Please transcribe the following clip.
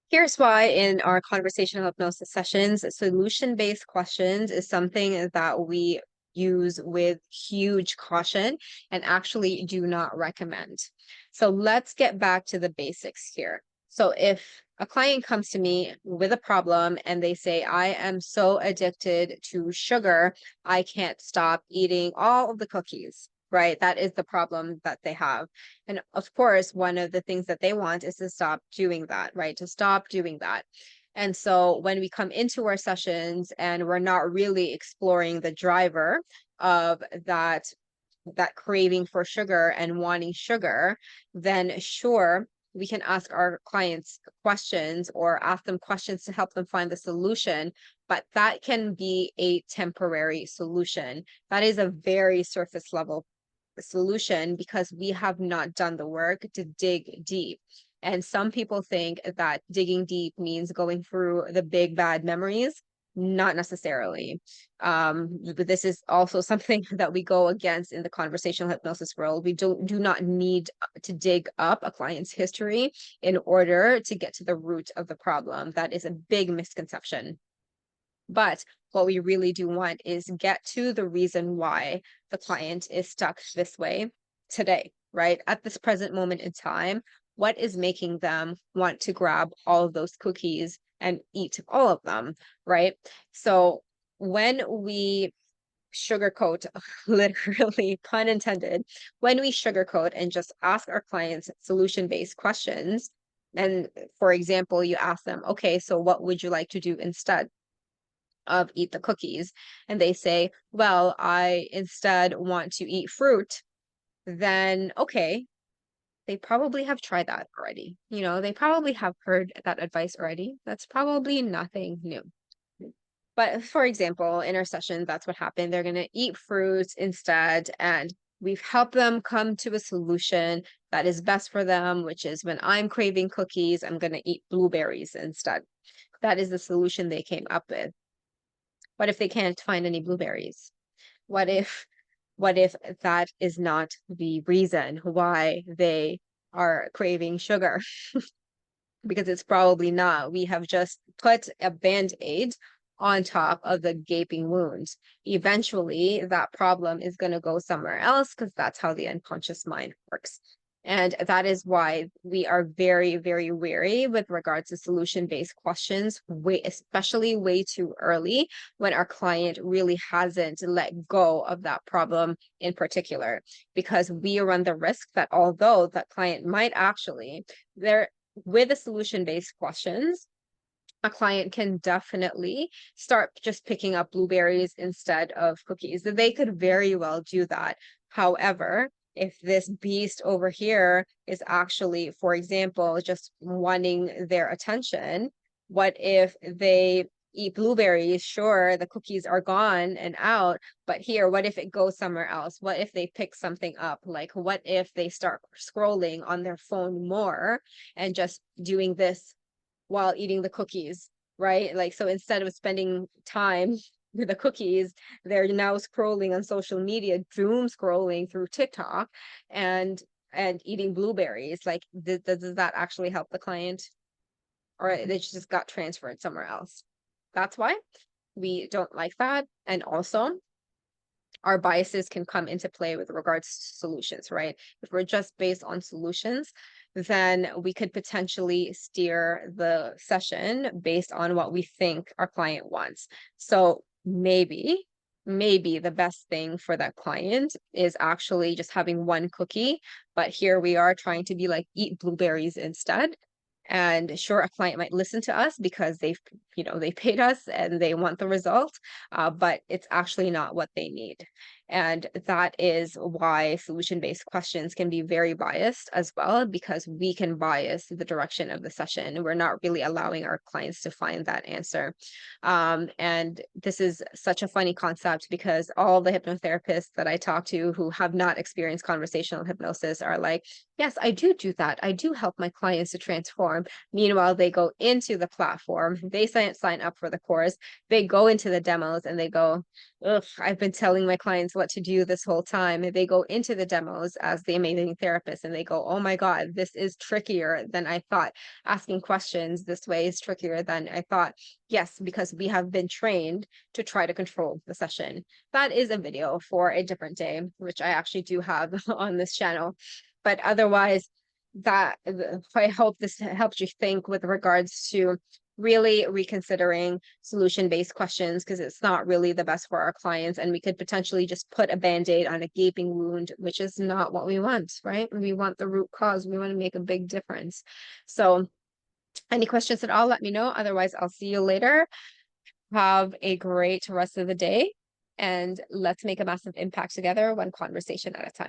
Here's why in our conversational hypnosis sessions, solution-based questions is something that we use with huge caution and actually do not recommend. So let's get back to the basics here. So if a client comes to me with a problem and they say, I am so addicted to sugar, I can't stop eating all of the cookies, right? That is the problem that they have. And of course, one of the things that they want is to stop doing that, right? To stop doing that. And so when we come into our sessions and we're not really exploring the driver of that craving for sugar and wanting sugar, then sure, we can ask our clients questions or ask them questions to help them find the solution, but that can be a temporary solution. That is a very surface level solution because we have not done the work to dig deep. And some people think that digging deep means going through the big bad memories. Not necessarily. But this is also something that we go against in the conversational hypnosis world. We do not need to dig up a client's history in order to get to the root of the problem. That is a big misconception. But what we really do want is get to the reason why the client is stuck this way today, right? At this present moment in time, what is making them want to grab all of those cookies and eat all of them, right? So when we sugarcoat, literally pun intended, when we sugarcoat and just ask our clients solution-based questions, and for example, you ask them, okay, so what would you like to do instead of eat the cookies? And they say, well, I instead want to eat fruit. Then okay, they probably have tried that already. They probably have heard that advice already. That's probably nothing new. But for example, in our session, that's what happened. They're going to eat fruits instead, and we've helped them come to a solution that is best for them, which is when I'm craving cookies, I'm going to eat blueberries instead. That is the solution they came up with. What if they can't find any blueberries? What if what if that is not the reason why they are craving sugar? Because it's probably not. We have just put a band-aid on top of the gaping wound. Eventually, that problem is going to go somewhere else because that's how the unconscious mind works. And that is why we are very, very wary with regards to solution-based questions, especially way too early when our client really hasn't let go of that problem in particular, because we run the risk that although that client might actually, there with the solution-based questions, a client can definitely start just picking up blueberries instead of cookies. They could very well do that. However, if this beast over here is actually, for example, just wanting their attention, what if they eat blueberries? Sure, the cookies are gone and out, but here, what if it goes somewhere else? What if they pick something up? Like, what if they start scrolling on their phone more and just doing this while eating the cookies, right? Like, so instead of spending time with the cookies, they're now scrolling on social media, doom scrolling through TikTok and eating blueberries. Like, does that actually help the client? Or they just got transferred somewhere else? That's why we don't like that. And also, our biases can come into play with regards to solutions, right? If we're just based on solutions, then we could potentially steer the session based on what we think our client wants. So maybe the best thing for that client is actually just having one cookie, but here we are trying to be like, eat blueberries instead. And sure, a client might listen to us because they paid us and they want the result, but it's actually not what they need. And that is why solution-based questions can be very biased as well, because we can bias the direction of the session. We're not really allowing our clients to find that answer. And this is such a funny concept because all the hypnotherapists that I talk to who have not experienced conversational hypnosis are like, yes, I do that. I do help my clients to transform. Meanwhile, they go into the platform, they sign up for the course, they go into the demos and they go, ugh, I've been telling my clients what to do this whole time. They go into the demos as the amazing therapist and they go, oh my God, this is trickier than I thought. Asking questions this way is trickier than I thought. Yes, because we have been trained to try to control the session. That is a video for a different day, which I actually do have on this channel. But otherwise, that I hope this helps you think with regards to really reconsidering solution-based questions, because it's not really the best for our clients, and we could potentially just put a band-aid on a gaping wound, which is not what we want, right? We want the root cause. We want to make a big difference. So any questions at all, let me know. Otherwise, I'll see you later. Have a great rest of the day, and let's make a massive impact together, one conversation at a time.